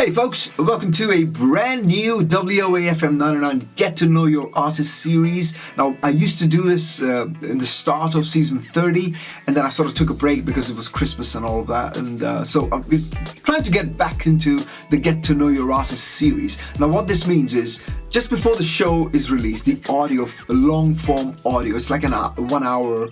Hey folks, welcome to a brand new WOAFM99 Get to Know Your Artist series. Now, I used to do this in the start of season 30, and then I sort of took a break because it was Christmas and all of that, and so I'm trying to get back into the Get to Know Your Artist series. Now, what this means is, just before the show is released, the audio, long form audio, it's like a 1 hour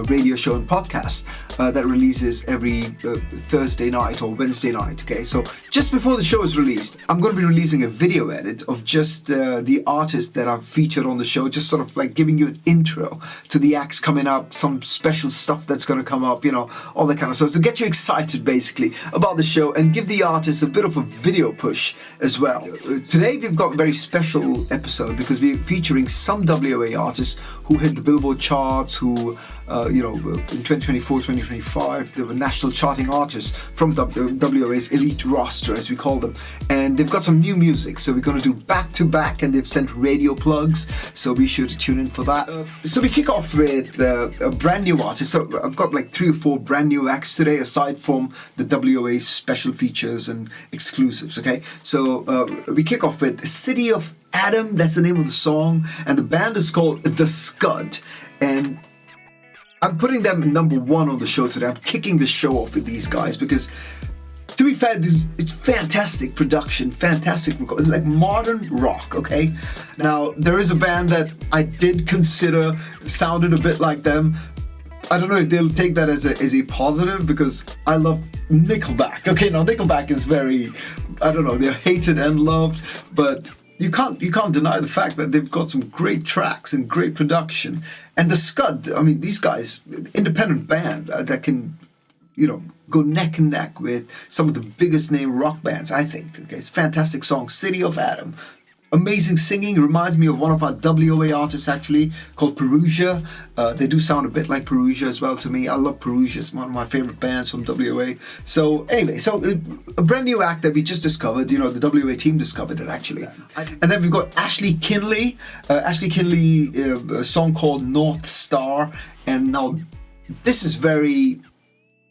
radio show and podcast that releases every Thursday night or Wednesday night, okay? So just before the show is released, I'm going to be releasing a video edit of just the artists that I've featured on the show, just sort of like giving you an intro to the acts coming up, some special stuff that's going to come up, you know, all that kind of stuff. So get you excited basically about the show and give the artists a bit of a video push as well. Today we've got a very special episode because we're featuring some WOA artists who hit the Billboard charts, who in 2024, 2025, they were national charting artists from WOA's elite roster, as we call them. And they've got some new music, so we're going to do back-to-back, and they've sent radio plugs, so be sure to tune in for that. So we kick off with a brand new artist. So I've got like 3 or 4 brand new acts today, aside from the WOA special features and exclusives, okay? So we kick off with City of Adam, that's the name of the song, and the band is called The Scud. And I'm putting them number 1 on the show today. I'm kicking the show off with these guys because, to be fair, it's fantastic production, fantastic, it's like modern rock, okay? Now, there is a band that I did consider sounded a bit like them. I don't know if they'll take that as a positive, because I love Nickelback. Okay, now Nickelback is very, I don't know, they're hated and loved, but you can't deny the fact that they've got some great tracks and great production. And the Scud, I mean, these guys, independent band that can, go neck and neck with some of the biggest name rock bands, I think. Okay, it's a fantastic song, City of Adam. Amazing singing, reminds me of one of our WOA artists actually, called Perusia. They do sound a bit like Perusia as well to me. I love Perusia, it's one of my favorite bands from WOA. So anyway, a brand new act that we just discovered, the WOA team discovered it actually. And then we've got Ashley Kinley. A song called North Star. And now this is very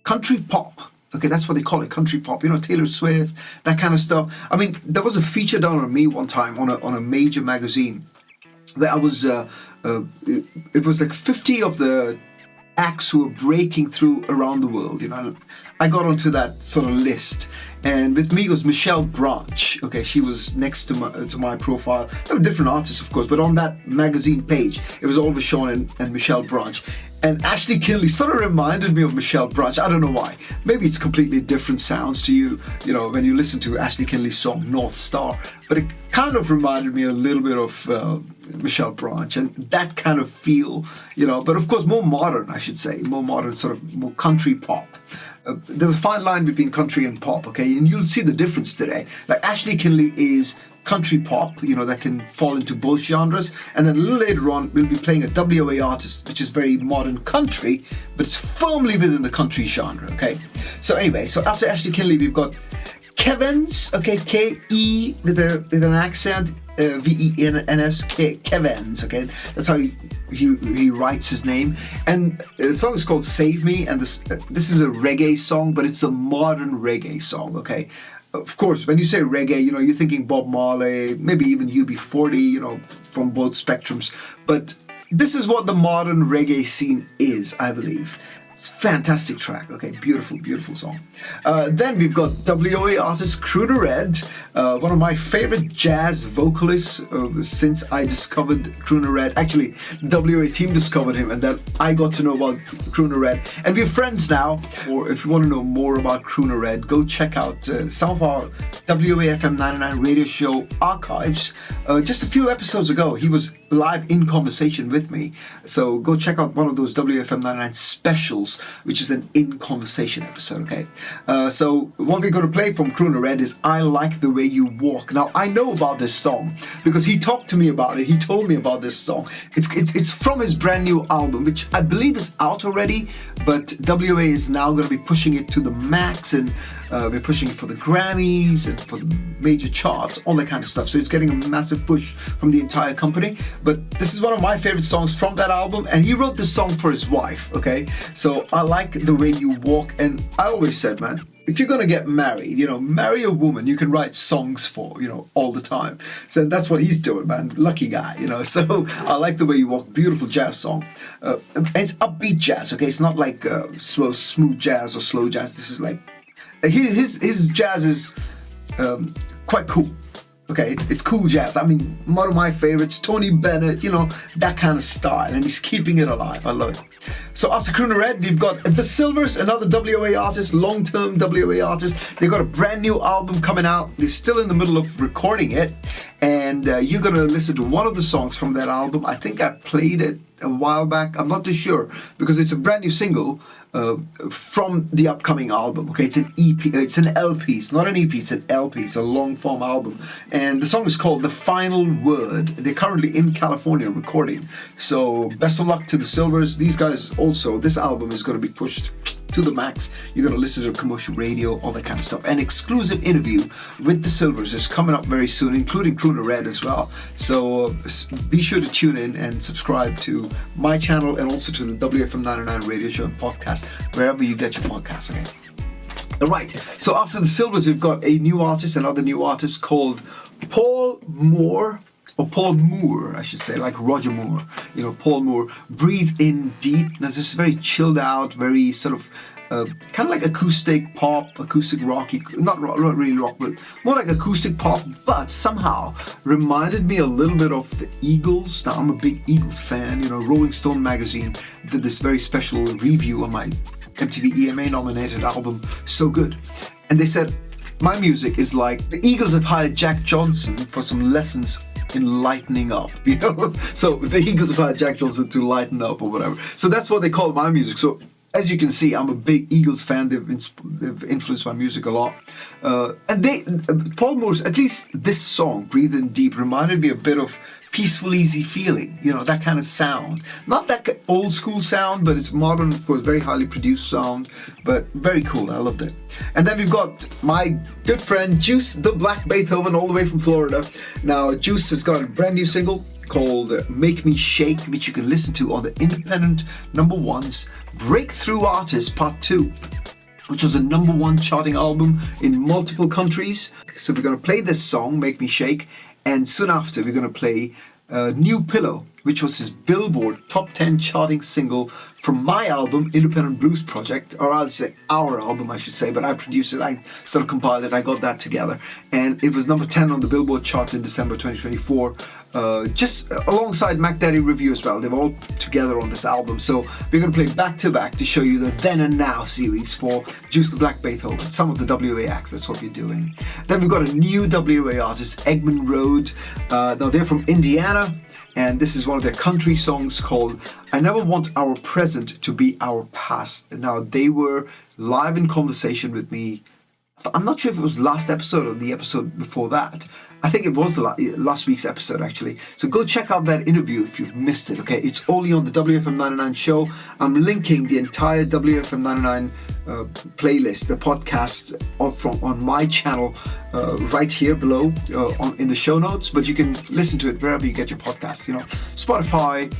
country pop. Okay, that's what they call it, country pop. Taylor Swift, that kind of stuff. I mean, there was a feature done on me one time on a major magazine where I was, it was like 50 of the acts who were breaking through around the world. I got onto that sort of list, and with me was Michelle Branch. Okay, she was next to my profile. There were different artists, of course, but on that magazine page, it was Oliver Shawn and Michelle Branch. And Ashley Kinley sort of reminded me of Michelle Branch. I don't know why. Maybe it's completely different sounds to you, when you listen to Ashley Kinley's song North Star. But it kind of reminded me a little bit of Michelle Branch and that kind of feel, But of course, more modern, I should say. More modern, sort of more country pop. There's a fine line between country and pop, okay? And you'll see the difference today. Like Ashley Kinley is country pop, that can fall into both genres. And then a little later on, we'll be playing a WOA artist, which is very modern country, but it's firmly within the country genre, okay? So anyway, after Ashley Kinley, we've got Kevens, okay, K-E with an accent, V-E-N-S, Kevens, okay? That's how he writes his name. And the song is called Save Me, and this is a reggae song, but it's a modern reggae song, okay? Of course, when you say reggae, you're thinking Bob Marley, maybe even UB40, from both spectrums. But this is what the modern reggae scene is, I believe. It's a fantastic track, okay, beautiful, beautiful song. Then we've got WOA artist Crooner Red, one of my favorite jazz vocalists since I discovered Crooner Red. Actually, the WOA team discovered him, and then I got to know about Crooner Red. And we're friends now. Or if you want to know more about Crooner Red, go check out some of our WOAFM99 radio show archives. Just a few episodes ago, he was live in conversation with me. So go check out one of those WOAFM99 specials, which is an in conversation episode, okay? So what we're going to play from Crooner Red is I Like the Way You Walk. Now, I know about this song because he talked to me about it. He told me about this song. It's from his brand new album, which I believe is out already, but WOA is now going to be pushing it to the max, and we're pushing it for the Grammys and for the major charts, all that kind of stuff. So it's getting a massive push from the entire company. But this is one of my favorite songs from that album, and he wrote this song for his wife, okay? So I like the way you walk, and I always said, man, if you're going to get married, marry a woman you can write songs for, all the time. So that's what he's doing, man. Lucky guy, So I like the way you walk. Beautiful jazz song. It's upbeat jazz, okay? It's not like smooth jazz or slow jazz. This is like, his jazz is quite cool. Okay, it's cool jazz. I mean, one of my favorites, Tony Bennett, that kind of style, and he's keeping it alive. I love it. So after Crooner Red, we've got The Silvers, another WA artist, long-term WA artist. They've got a brand new album coming out. They're still in the middle of recording it, and you're going to listen to one of the songs from that album. I think I played it a while back. I'm not too sure, because it's a brand new single from the upcoming album. Okay, it's an EP, it's an LP. It's not an EP, it's an LP. It's a long form album, and the song is called The Final Word. They're currently in California recording, so best of luck to the Silvers. These guys also, this album is going to be pushed to the max. You're going to listen to commercial radio, all that kind of stuff. An exclusive interview with the Silvers is coming up very soon, including Crooner Red as well. So be sure to tune in and subscribe to my channel and also to the WOAFM99 radio show and podcast, wherever you get your podcasts, okay? All right, so after the Silvers, we've got another new artist called Paul Moore, I should say, like Roger Moore. Paul Moore. Breathe In Deep. There's this very chilled out, very sort of kind of like acoustic pop, acoustic rock, not really rock, but more like acoustic pop, but somehow reminded me a little bit of the Eagles. Now, I'm a big Eagles fan. Rolling Stone magazine did this very special review on my MTV EMA nominated album, So Good. And they said, my music is like the Eagles have hired Jack Johnson for some lessons in lightening up, So the Eagles have hired Jack Johnson to lighten up or whatever. So that's what they call my music. So as you can see, I'm a big Eagles fan. They've influenced my music a lot. And Paul Moore's, at least this song, Breathe In Deep, reminded me a bit of Peaceful Easy Feeling, that kind of sound. Not that old school sound, but it's modern, of course, very highly produced sound, but very cool. I loved it. And then we've got my good friend Juice the Black Beethoven, all the way from Florida. Now, Juice has got a brand new single called Make Me Shake, which you can listen to on the independent #1's Breakthrough Artist Part 2, which was a #1 charting album in multiple countries. So we're going to play this song, Make Me Shake, and soon after we're going to play New Pillow, which was his Billboard top 10 charting single from my album, Independent Blues Project, or I'll say our album, I should say, but I produced it, I sort of compiled it, I got that together, and it was #10 on the Billboard charts in December 2024, just alongside Mac Daddy Review as well. They were all together on this album, so we're going to play back to back to show you the Then and Now series for Juice the Black Beethoven, some of the WA acts, that's what we're doing. Then we've got a new WA artist, Eggman Road. Now they're from Indiana, and this is one of their country songs called I Never Want Our Present to Be Our Past. Now, they were live in conversation with me. I'm not sure if it was last episode or the episode before that. I think it was the last week's episode, actually. So go check out that interview if you've missed it, okay? It's only on the WOAFM99 show. I'm linking the entire WOAFM99 playlist, the podcast on my channel right here below in the show notes. But you can listen to it wherever you get your podcasts, Spotify,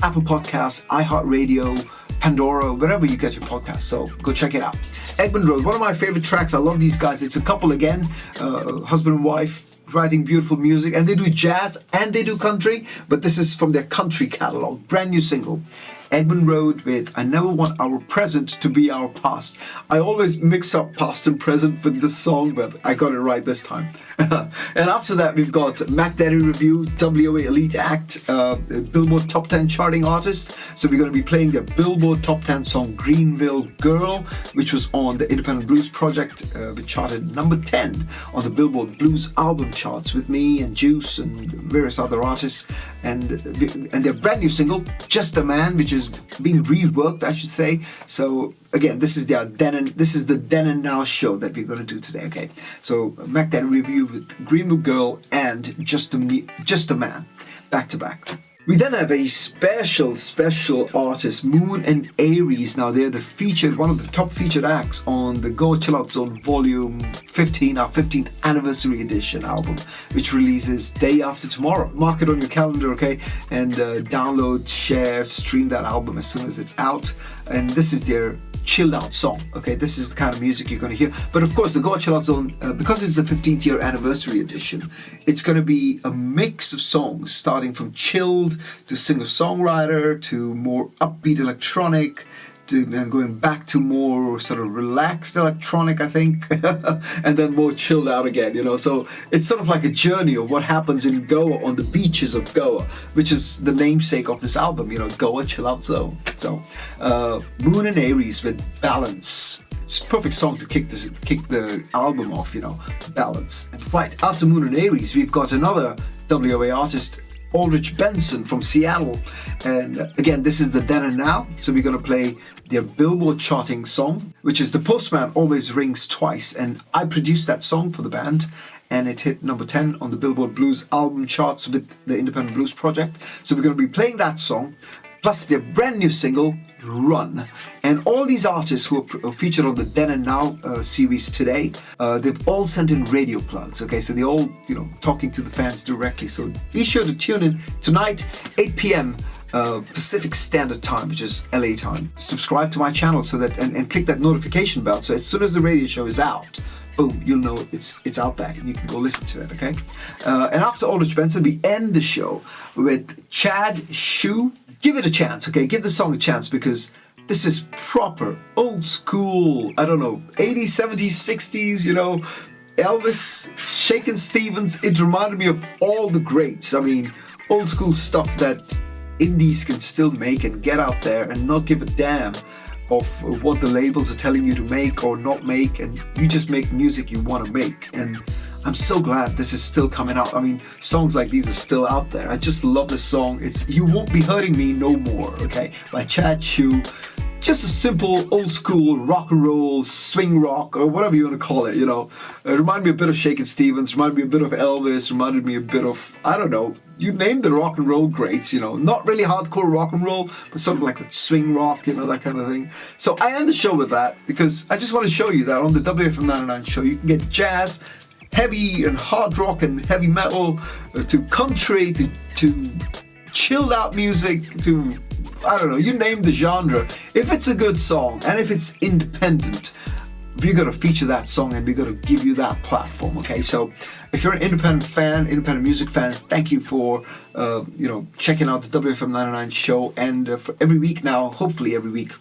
Apple Podcasts, iHeartRadio, Pandora, wherever you get your podcast. So go check it out. Eggman Road, one of my favorite tracks. I love these guys. It's a couple again, husband and wife, writing beautiful music, and they do jazz and they do country, but this is from their country catalog. Brand new single, Eggman Road with I Never Want Our Present to Be Our Past. I always mix up past and present with this song, but I got it right this time. And after that, we've got Mac Daddy Review, WA Elite Act, Billboard Top 10 charting artist. So we're going to be playing their Billboard Top 10 song Greenville Girl, which was on the Independent Blues Project, which charted #10 on the Billboard Blues album charts with me and Juice and various other artists. And their brand new single, Just a Man, which is being reworked, I should say. So again, this is the Then and Now show that we're going to do today, okay? So Mac Daddy Review with Greenville Girl and Just a Man, back to back. We then have a special artist, Moon and Aries. Now they're one of the top featured acts on the Go Chill Out Zone Volume 15, our 15th anniversary edition album, which releases day after tomorrow. Mark it on your calendar, okay? And download, share, stream that album as soon as it's out. And this is their chilled out song. Okay, this is the kind of music you're going to hear. But of course, the Goa Chill Out Zone, because it's the 15th year anniversary edition, it's going to be a mix of songs starting from chilled to singer-songwriter to more upbeat electronic, and going back to more sort of relaxed electronic, I think, and then more chilled out again, you know. So it's sort of like a journey of what happens in Goa, on the beaches of Goa, which is the namesake of this album, you know, Goa Chill Out Zone. So Moon and Aries with Balance. It's a perfect song to kick the album off, you know, Balance. Right, after Moon and Aries, we've got another WA artist, Aldrich Benson from Seattle, and again, this is the Then and Now, so we're going to play their Billboard charting song, which is The Postman Always Rings Twice, and I produced that song for the band, and it hit number 10 on the Billboard Blues album charts with the Independent Blues Project. So we're going to be playing that song, plus their brand new single, Run. And all these artists who are featured on the Then and Now series today, they've all sent in radio plugs, okay? So they're all, you know, talking to the fans directly. So be sure to tune in tonight, 8 p.m. Pacific Standard Time, which is LA time. Subscribe to my channel so that and click that notification bell, so as soon as the radio show is out, boom, you'll know it's out there and you can go listen to it, okay? And after Aldrich Benson, we end the show with Chad Shu. Give it a chance, okay? Give the song a chance, because this is proper, old school, I don't know, 80s, 70s, 60s, you know, Elvis, Shakin' Stevens. It reminded me of all the greats. I mean, old school stuff that indies can still make and get out there and not give a damn of what the labels are telling you to make or not make, and you just make music you want to make. And I'm so glad this is still coming out. I mean, songs like these are still out there. I just love this song. It's You Won't Be Hurting Me No More, okay, by Chad Shu. Just a simple old school rock and roll, swing rock, or whatever you want to call it, you know. It reminded me a bit of Shakin' Stevens, reminded me a bit of Elvis, reminded me a bit of, I don't know, you name the rock and roll greats, you know. Not really hardcore rock and roll, but something like that swing rock, you know, that kind of thing. So I end the show with that, because I just want to show you that on the WOAFM99 show, you can get jazz, heavy and hard rock and heavy metal, to country, to chilled out music, to, I don't know, you name the genre. If it's a good song and if it's independent, we're going to feature that song and we're going to give you that platform, okay? So if you're an independent fan, independent music fan, thank you for, you know, checking out the WOAFM99 show. And for every week now, hopefully every week,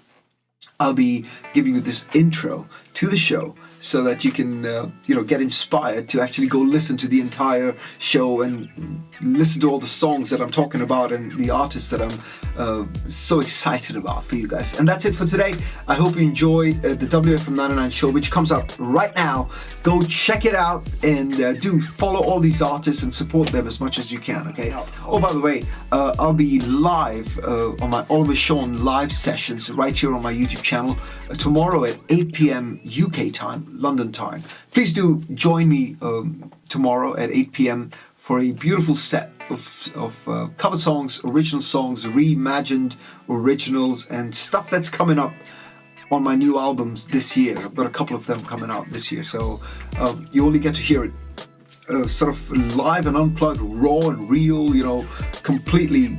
I'll be giving you this intro to the show, so that you can, you know, get inspired to actually go listen to the entire show and listen to all the songs that I'm talking about and the artists that I'm so excited about for you guys. And that's it for today. I hope you enjoy the WOAFM99 show, which comes out right now. Go check it out and do follow all these artists and support them as much as you can, okay? Oh, by the way, I'll be live on my Oliver Sean live sessions right here on my YouTube channel tomorrow at 8 p.m. UK time, London time. Please do join me tomorrow at 8 p.m. for a beautiful set of cover songs, original songs, reimagined originals, and stuff that's coming up on my new albums this year. I've got a couple of them coming out this year, so you only get to hear it sort of live and unplugged, raw and real, you know, completely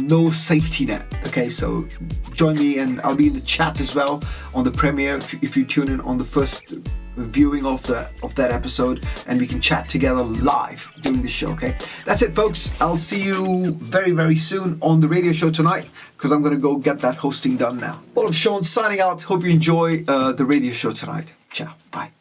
no safety net. Okay, so join me, and I'll be in the chat as well on the premiere if you tune in on the first viewing of that episode, and we can chat together live during the show. Okay, that's it, folks. I'll see you very, very soon on the radio show tonight, because I'm going to go get that hosting done now. Oliver Sean signing out. Hope you enjoy the radio show tonight. Ciao. Bye.